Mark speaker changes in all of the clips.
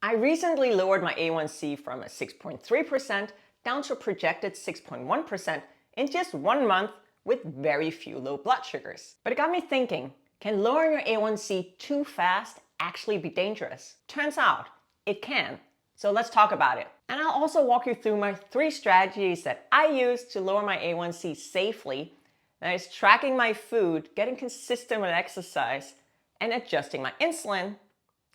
Speaker 1: I recently lowered my A1C from a 6.3% down to a projected 6.1% in just 1 month with very few low blood sugars. But it got me thinking, can lowering your A1C too fast actually be dangerous? Turns out it can. So let's talk about it. And I'll also walk you through my 3 strategies that I use to lower my A1C safely. That is tracking my food, getting consistent with exercise, and adjusting my insulin.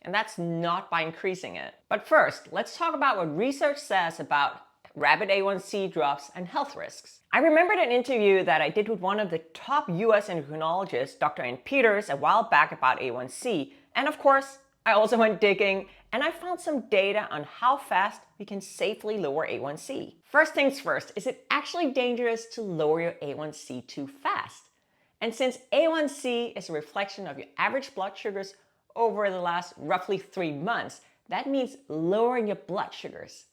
Speaker 1: And that's not by increasing it. But first, let's talk about what research says about rapid A1C drops and health risks. I remembered an interview that I did with one of the top US endocrinologists, Dr. Ann Peters, a while back about A1C. And of course, I also went digging and I found some data on how fast we can safely lower A1C. First things first, is it actually dangerous to lower your A1C too fast? And since A1C is a reflection of your average blood sugars over the last roughly 3 months, that means lowering your blood sugars,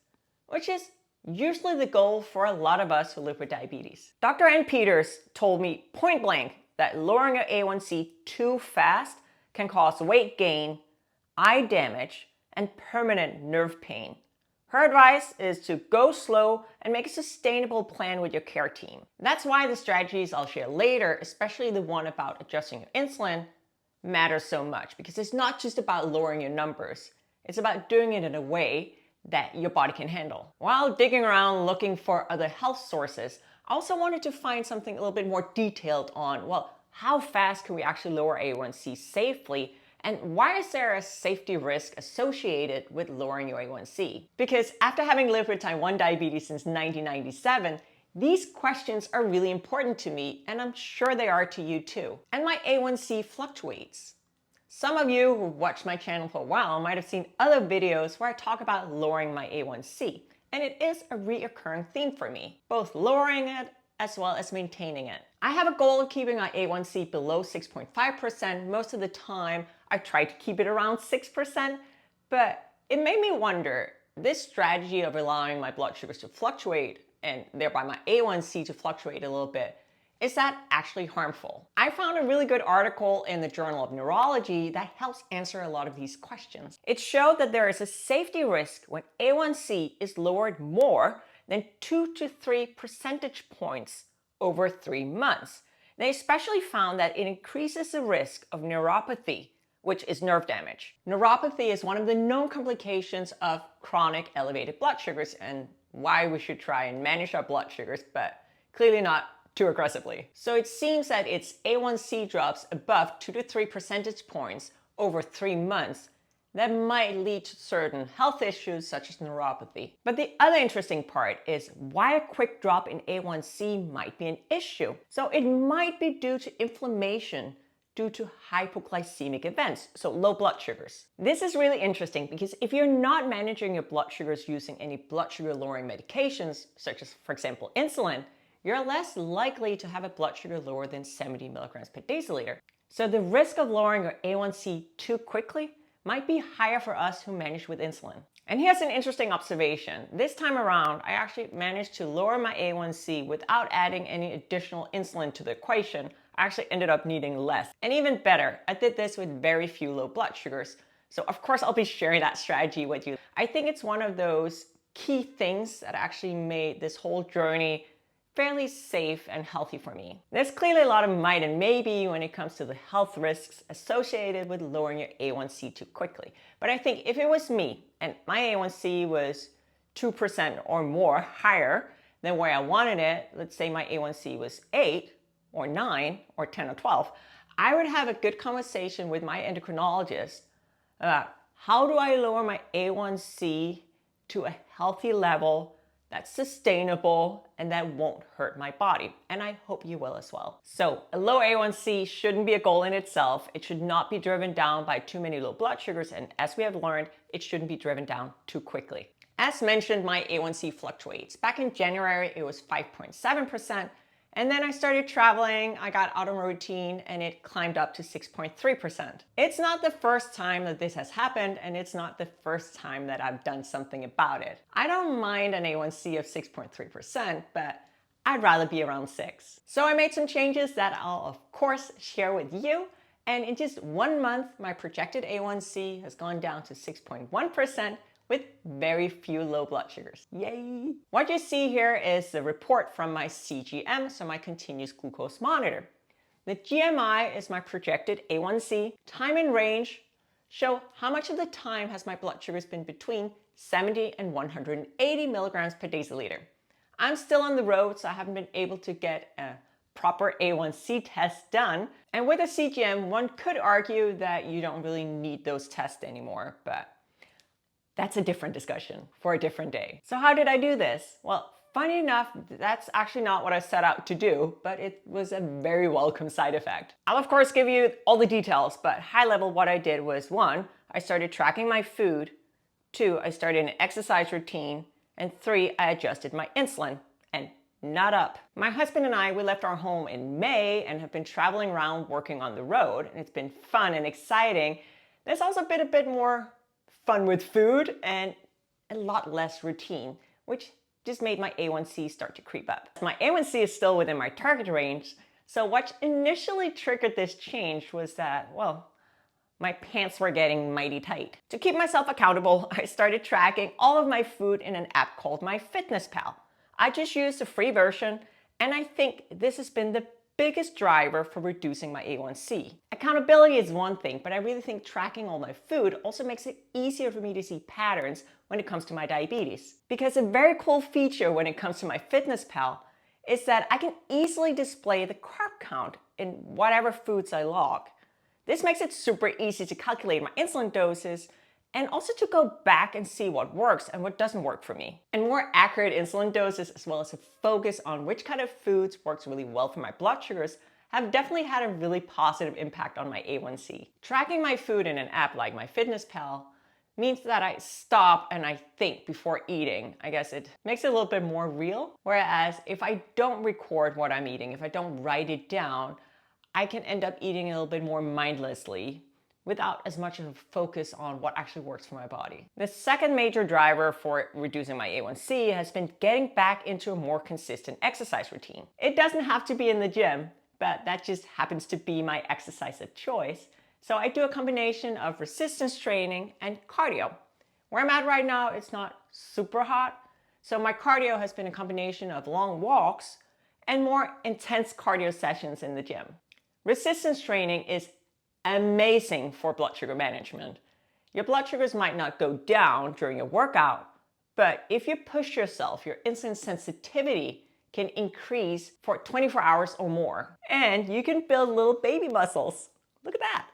Speaker 1: which is usually the goal for a lot of us who live with diabetes. Dr. Ann Peters told me point blank that lowering your A1C too fast can cause weight gain, eye damage, and permanent nerve pain. Her advice is to go slow and make a sustainable plan with your care team. That's why the strategies I'll share later, especially the one about adjusting your insulin, matters so much, because it's not just about lowering your numbers. It's about doing it in a way that your body can handle. While digging around looking for other health sources, I also wanted to find something a little bit more detailed on, well, how fast can we actually lower A1C safely, and why is there a safety risk associated with lowering your A1C? Because after having lived with type 1 diabetes since 1997, these questions are really important to me, and I'm sure they are to you too. And my A1C fluctuates. Some of you who've watched my channel for a while might have seen other videos where I talk about lowering my A1C, and it is a recurring theme for me, both lowering it as well as maintaining it. I have a goal of keeping my A1C below 6.5%. Most of the time, I try to keep it around 6%, but it made me wonder, this strategy of allowing my blood sugars to fluctuate and thereby my A1C to fluctuate a little bit, is that actually harmful? I found a really good article in the Journal of Neurology that helps answer a lot of these questions. It showed that there is a safety risk when A1C is lowered more than 2 to 3 percentage points over 3 months. They especially found that it increases the risk of neuropathy, which is nerve damage. Neuropathy is one of the known complications of chronic elevated blood sugars and why we should try and manage our blood sugars, but clearly not too aggressively. So it seems that its A1C drops above 2 to 3 percentage points over 3 months that might lead to certain health issues such as neuropathy. But the other interesting part is why a quick drop in A1C might be an issue. So it might be due to inflammation due to hypoglycemic events, so low blood sugars. This is really interesting because if you're not managing your blood sugars using any blood sugar lowering medications, such as, for example, insulin, you're less likely to have a blood sugar lower than 70 milligrams per deciliter. So the risk of lowering your A1C too quickly might be higher for us who manage with insulin. And here's an interesting observation. This time around, I actually managed to lower my A1C without adding any additional insulin to the equation. I actually ended up needing less. And even better, I did this with very few low blood sugars. So of course I'll be sharing that strategy with you. I think it's one of those key things that actually made this whole journey fairly safe and healthy for me. There's clearly a lot of might and maybe when it comes to the health risks associated with lowering your A1C too quickly. But I think if it was me and my A1C was 2% or more higher than where I wanted it, let's say my A1C was 8 or 9 or 10 or 12, I would have a good conversation with my endocrinologist about how do I lower my A1C to a healthy level that's sustainable and that won't hurt my body. And I hope you will as well. So a low A1C shouldn't be a goal in itself. It should not be driven down by too many low blood sugars. And as we have learned, it shouldn't be driven down too quickly. As mentioned, my A1C fluctuates. Back in January, it was 5.7%. And then I started traveling, I got out of my routine, and it climbed up to 6.3%. It's not the first time that this has happened, and it's not the first time that I've done something about it. I don't mind an A1C of 6.3%, but I'd rather be around 6. So I made some changes that I'll of course share with you, And in just 1 month, my projected A1C has gone down to 6.1% with very few low blood sugars. Yay! What you see here is the report from my CGM, so my continuous glucose monitor. The GMI is my projected A1C. Time and range show how much of the time has my blood sugars been between 70 and 180 milligrams per deciliter. I'm still on the road, so I haven't been able to get a proper A1C test done. And with a CGM, one could argue that you don't really need those tests anymore, but that's a different discussion for a different day. So how did I do this? Well, funny enough, that's actually not what I set out to do, but it was a very welcome side effect. I'll of course give you all the details, but high level what I did was 1, I started tracking my food, 2, I started an exercise routine, and 3, I adjusted my insulin, and not up. My husband and I, we left our home in May and have been traveling around working on the road, and it's been fun and exciting. There's also been a bit more fun with food and a lot less routine, which just made my A1C start to creep up. My A1C is still within my target range, so what initially triggered this change was that, well, my pants were getting mighty tight. To keep myself accountable, I started tracking all of my food in an app called MyFitnessPal. I just used the free version, and I think this has been the biggest driver for reducing my A1C. Accountability is one thing, but I really think tracking all my food also makes it easier for me to see patterns when it comes to my diabetes. Because a very cool feature when it comes to MyFitnessPal is that I can easily display the carb count in whatever foods I log. This makes it super easy to calculate my insulin doses and also to go back and see what works and what doesn't work for me. And more accurate insulin doses, as well as a focus on which kind of foods works really well for my blood sugars, have definitely had a really positive impact on my A1C. Tracking my food in an app like MyFitnessPal means that I stop and I think before eating. I guess it makes it a little bit more real. Whereas if I don't record what I'm eating, if I don't write it down, I can end up eating a little bit more mindlessly without as much of a focus on what actually works for my body. The second major driver for reducing my A1C has been getting back into a more consistent exercise routine. It doesn't have to be in the gym, but that just happens to be my exercise of choice. So I do a combination of resistance training and cardio. Where I'm at right now, it's not super hot. So my cardio has been a combination of long walks and more intense cardio sessions in the gym. Resistance training is amazing for blood sugar management. Your blood sugars might not go down during your workout, but if you push yourself, your insulin sensitivity can increase for 24 hours or more. And you can build little baby muscles. Look at that.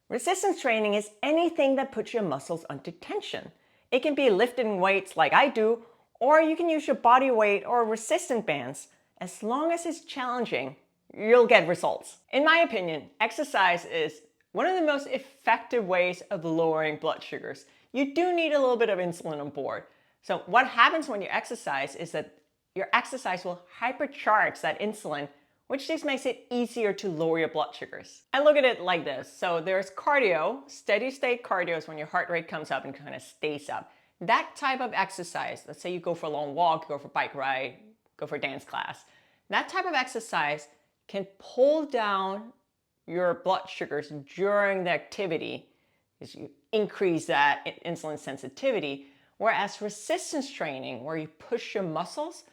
Speaker 1: Resistance training is anything that puts your muscles under tension. It can be lifting weights like I do, or you can use your body weight or resistant bands. As long as it's challenging, you'll get results. In my opinion, exercise is one of the most effective ways of lowering blood sugars. You do need a little bit of insulin on board. So what happens when you exercise is that your exercise will hypercharge that insulin, which just makes it easier to lower your blood sugars. I look at it like this. So there's cardio. Steady state cardio is when your heart rate comes up and kind of stays up. That type of exercise, let's say you go for a long walk, go for a bike ride, go for a dance class. That type of exercise can pull down your blood sugars during the activity as you increase that insulin sensitivity. Whereas resistance training, where you push your muscles,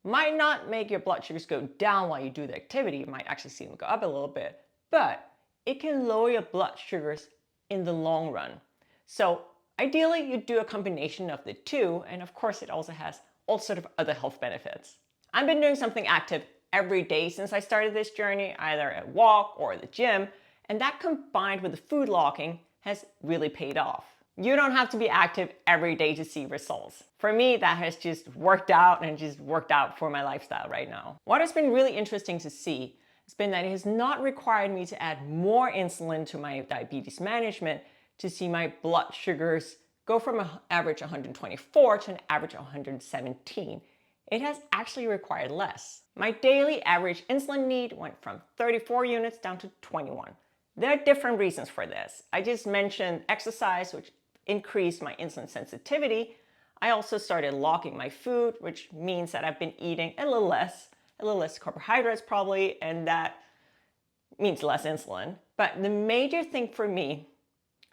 Speaker 1: might not make your blood sugars go down while you do the activity. You might actually see them go up a little bit, but it can lower your blood sugars in the long run. So ideally, you do a combination of the two, and of course, it also has all sorts of other health benefits. I've been doing something active every day since I started this journey, either a walk or the gym, and that combined with the food logging has really paid off. You don't have to be active every day to see results. For me, that has just worked out and just worked out for my lifestyle right now. What has been really interesting to see has been that it has not required me to add more insulin to my diabetes management to see my blood sugars go from an average 124 to an average 117. It has actually required less. My daily average insulin need went from 34 units down to 21. There are different reasons for this. I just mentioned exercise, which increased my insulin sensitivity. I also started logging my food, which means that I've been eating a little less carbohydrates probably, and that means less insulin. But the major thing for me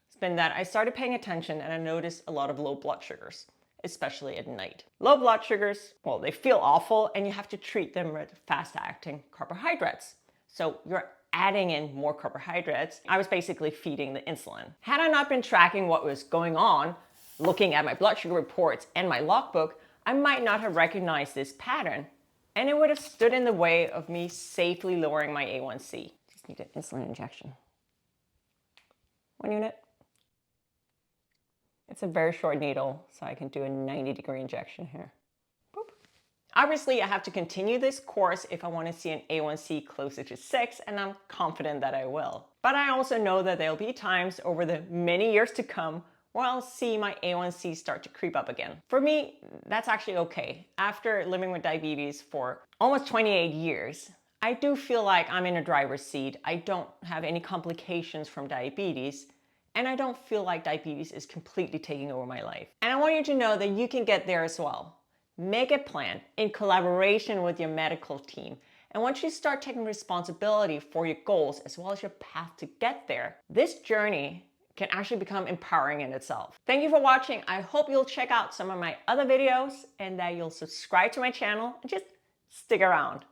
Speaker 1: has been that I started paying attention and I noticed a lot of low blood sugars, especially at night. Low blood sugars, well, they feel awful and you have to treat them with fast-acting carbohydrates. So you're adding in more carbohydrates. I was basically feeding the insulin. Had I not been tracking what was going on, looking at my blood sugar reports and my logbook, I might not have recognized this pattern, and it would have stood in the way of me safely lowering my A1C. Just need an insulin injection. 1 unit. It's a very short needle, so I can do a 90-degree injection here. Boop. Obviously, I have to continue this course if I want to see an A1C closer to 6, and I'm confident that I will. But I also know that there'll be times over the many years to come where I'll see my A1C start to creep up again. For me, that's actually okay. After living with diabetes for almost 28 years, I do feel like I'm in a driver's seat. I don't have any complications from diabetes, and I don't feel like diabetes is completely taking over my life. And I want you to know that you can get there as well. Make a plan in collaboration with your medical team. And once you start taking responsibility for your goals as well as your path to get there, this journey can actually become empowering in itself. Thank you for watching. I hope you'll check out some of my other videos and that you'll subscribe to my channel and just stick around.